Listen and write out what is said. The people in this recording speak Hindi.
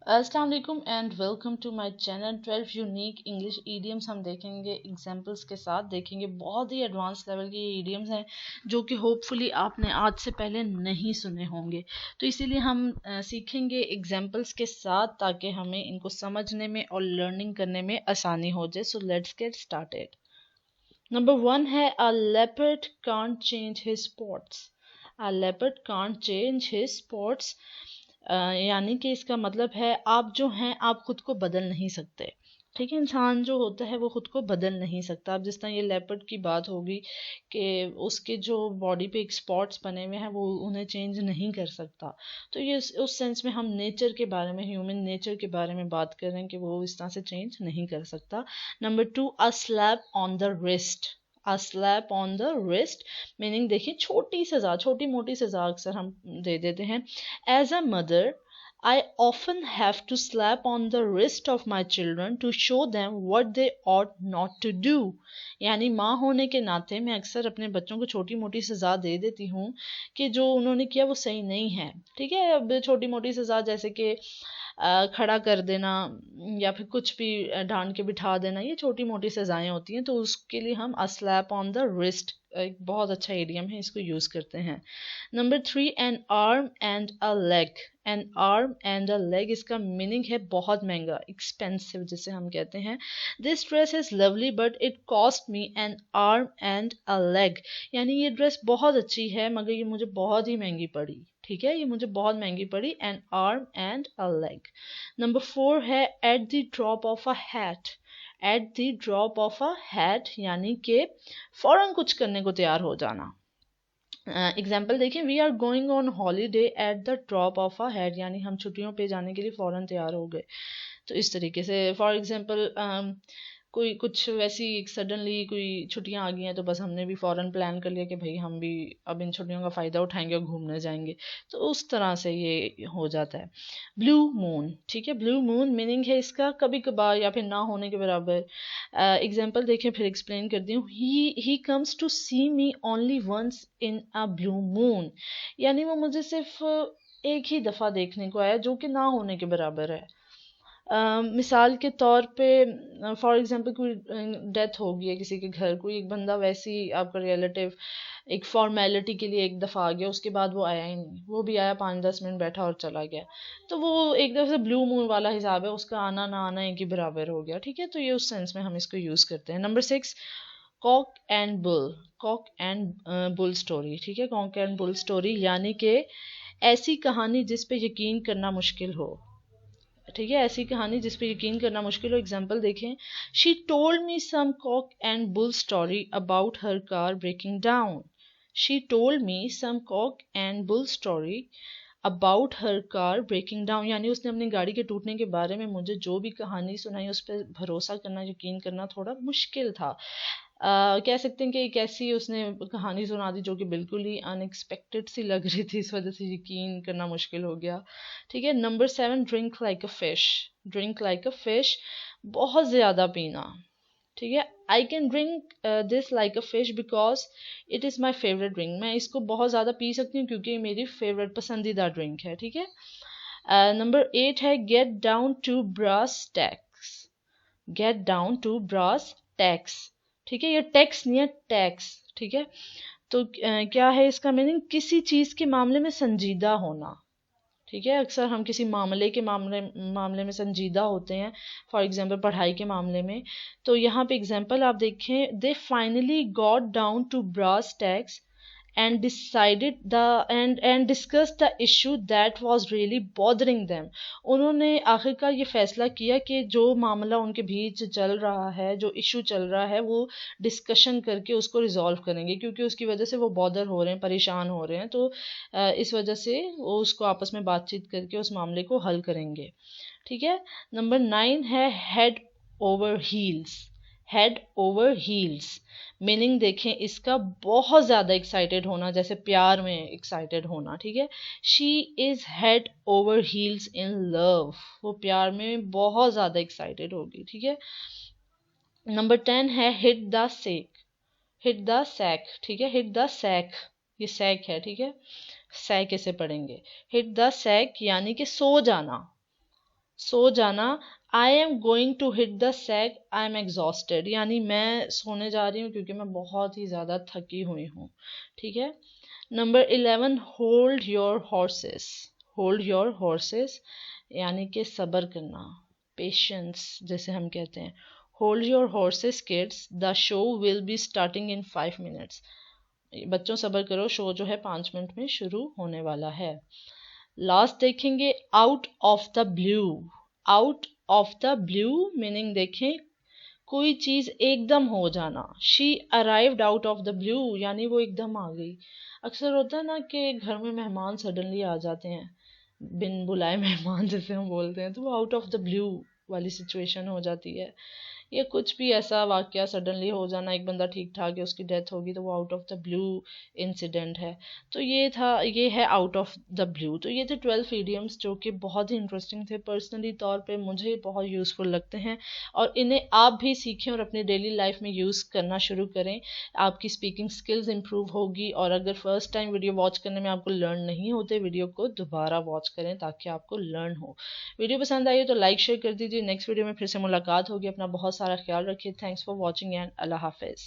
अस्सलाम वालेकुम and welcome to my channel. 12 unique English idioms हम देखेंगे एग्जांपल्स के साथ। देखेंगे बहुत ही एडवांस लेवल के ईडियम्स हैं जो कि होपफुली आपने आज से पहले नहीं सुने होंगे, तो इसीलिए हम सीखेंगे एग्जांपल्स के साथ ताकि हमें इनको समझने में और लर्निंग करने में आसानी हो जाए। So let's get started. Number 1 है अ leopard can't change his spots. A leopard can't change his spots यानी कि इसका मतलब है आप जो हैं आप खुद को बदल नहीं सकते। ठीक है, इंसान जो होता है वो खुद को बदल नहीं सकता। अब जिस तरह ये लेपर्ड की बात होगी कि उसके जो बॉडी पे एक स्पॉट्स बने हुए हैं वो उन्हें चेंज नहीं कर सकता, तो ये उस सेंस में हम नेचर के बारे में, ह्यूमन नेचर के बारे में बात कर रहे हैं कि वो इस तरह से चेंज नहीं कर सकता। Number 2, a slap on the wrist. A slap on the wrist meaning देखिए छोटी सजा, छोटी मोटी सजा अक्सर हम दे देते हैं। As a mother, I often have to slap on the wrist of my children to show them what they ought not to do. यानी माँ होने के नाते मैं अक्सर अपने बच्चों को छोटी मोटी सजा दे देती हूँ कि जो उन्होंने किया वो सही नहीं है। ठीक है, अब छोटी मोटी सजा जैसे कि खड़ा कर देना या फिर कुछ भी डांट के बिठा देना, ये छोटी मोटी सजाएं होती हैं, तो उसके लिए हम a slap on the wrist एक बहुत अच्छा एडियम है, इसको यूज करते हैं। Number 3, N arm and a leg. N arm and a leg इसका मीनिंग है बहुत महंगा, एक्सपेंसिव जिसे हम कहते हैं। This dress is lovely but it cost me N arm and a leg, यानी ये ड्रेस बहुत अच्छी है मगर ये मुझे बहुत ही महंगी पड़ी। ठीक है, ये मुझे बहुत महंगी पड़ी। N arm and a leg. Number 4 है eight the drop of a hat. Eight the drop of a hat यानी कि फौरन कुछ करने को तैयार हो जाना। एग्जाम्पल देखिए, we are going on holiday at the drop of a hat, यानी हम छुट्टियों पे जाने के लिए फ़ौरन तैयार हो गए। तो इस तरीके से फॉर एग्जाम्पल कोई कुछ वैसी सडनली कोई छुट्टियां आ गई हैं तो बस हमने भी फ़ौरन प्लान कर लिया कि भाई हम भी अब इन छुट्टियों का फ़ायदा उठाएंगे और घूमने जाएंगे, तो उस तरह से ये हो जाता है। ब्लू मून, ठीक है, ब्लू मून मीनिंग है इसका कभी कभार या फिर ना होने के बराबर। एग्जाम्पल देखें फिर एक्सप्लेन करती हूँ। He comes to see me only once in a blue moon, यानी वो मुझे सिर्फ एक ही दफ़ा देखने को आया जो कि ना होने के बराबर है। मिसाल के तौर पे फॉर एग्जांपल कोई डेथ हो गई है किसी के घर, कोई एक बंदा वैसे ही आपका रिलेटिव एक फॉर्मेलिटी के लिए एक दफ़ा आ गया, उसके बाद वो आया ही नहीं, वो भी आया 5-10 मिनट बैठा और चला गया, तो वो एक दफ़े से ब्लू मून वाला हिसाब है, उसका आना ना आना एक ही बराबर हो गया। ठीक है, तो ये उस सेंस में हम इसको यूज़ करते हैं। Number 6, Kock and bull. Kock and bull story. ठीक है, कॉक एंड बुल स्टोरी यानी कि ऐसी कहानी जिस पे यकीन करना मुश्किल हो। ठीक है, ऐसी कहानी जिस पे यकीन करना मुश्किल हो। एग्जाम्पल देखें, she told me some cock and bull story about her car breaking down. She told me some cock and bull story about her car breaking down, यानी उसने अपनी गाड़ी के टूटने के बारे में मुझे जो भी कहानी सुनाई उस पर भरोसा करना, यकीन करना थोड़ा मुश्किल था। कह सकते हैं कि एक ऐसी उसने कहानी सुना दी जो कि बिल्कुल ही अनएक्सपेक्टेड सी लग रही थी, इस वजह से यकीन करना मुश्किल हो गया। ठीक है, number 7, drink like a fish. Drink like a fish बहुत ज़्यादा पीना। ठीक है, I can drink this like a fish because it is my favourite drink. मैं इसको बहुत ज़्यादा पी सकती हूँ क्योंकि मेरी फेवरेट पसंदीदा ड्रिंक है। ठीक है, नंबर 8 है get down to brass tacks. Get down to brass tacks. ठीक है, ये टैक्स नहीं है, टैक्स। ठीक है, तो क्या है इसका मीनिंग, किसी चीज़ के मामले में संजीदा होना। ठीक है, अक्सर हम किसी मामले के मामले में संजीदा होते हैं, फॉर एग्जांपल पढ़ाई के मामले में। तो यहाँ पे एग्जांपल आप देखें, they finally got down to brass tacks and decided the and discussed the issue that was really bothering them। उन्होंने आखिरकार ये फैसला किया कि जो मामला उनके बीच चल रहा है, जो इशू चल रहा है, वो डिस्कशन करके उसको रिजॉल्व करेंगे, क्योंकि उसकी वजह से वो बॉदर हो रहे हैं, परेशान हो रहे हैं, तो इस वजह से वो उसको आपस में बातचीत करके उस मामले को हल करेंगे। ठीक है, नंबर 9 है head over heels. Head over heels meaning देखें इसका बहुत ज़्यादा एक्साइटेड होना, जैसे प्यार में एक्साइटेड होना। ठीक है, she is head over heels in love, वो प्यार में बहुत ज़्यादा एक्साइटेड होगी। ठीक है, नंबर 10 है hit the sack. Hit the sack. ठीक है, हिट द सैक, ये सैक है। ठीक है, सैक इसे पढ़ेंगे। हिट द सैक यानी कि सो जाना। सो जाना। I am going to hit the sack, I am exhausted, यानी मैं सोने जा रही हूँ क्योंकि मैं बहुत ही ज़्यादा थकी हुई हूँ। ठीक है। Number 11, hold your horses. Hold your horses यानी कि सब्र करना, पेशेंस जैसे हम कहते हैं। Hold your horses kids, the show will be starting in 5 minutes. बच्चों सब्र करो, शो जो है 5 मिनट में शुरू होने वाला है। लास्ट देखेंगे, out of the blue. Out of the blue meaning देखें कोई चीज एकदम हो जाना। She arrived out of the blue यानी वो एकदम आ गई। अक्सर होता है ना कि घर में मेहमान सडनली आ जाते हैं, बिन बुलाए मेहमान जैसे हम बोलते हैं, तो वो आउट ऑफ द ब्लू वाली सिचुएशन हो जाती है। या कुछ भी ऐसा वाकया सडनली हो जाना, एक बंदा ठीक ठाक है उसकी डेथ होगी, तो वो out of the blue incident है। तो ये था, ये है आउट ऑफ द ब्लू। तो ये थे 12 इडियम्स जो कि बहुत ही इंटरेस्टिंग थे, पर्सनली तौर पे मुझे बहुत यूज़फुल लगते हैं, और इन्हें आप भी सीखें और अपनी डेली लाइफ में यूज़ करना शुरू करें। आपकी स्पीकिंग स्किल्स इंप्रूव होगी। और अगर फर्स्ट टाइम वीडियो वॉच करने में आपको लर्न नहीं होते, वीडियो को दोबारा वॉच करें ताकि आपको लर्न हो। वीडियो पसंद आई हो तो लाइक शेयर कर दीजिए। नेक्स्ट वीडियो में फिर से मुलाकात होगी। अपना बहुत सारा ख्याल रखिए। थैंक्स फॉर वॉचिंग एंड अल्लाह हाफिज़।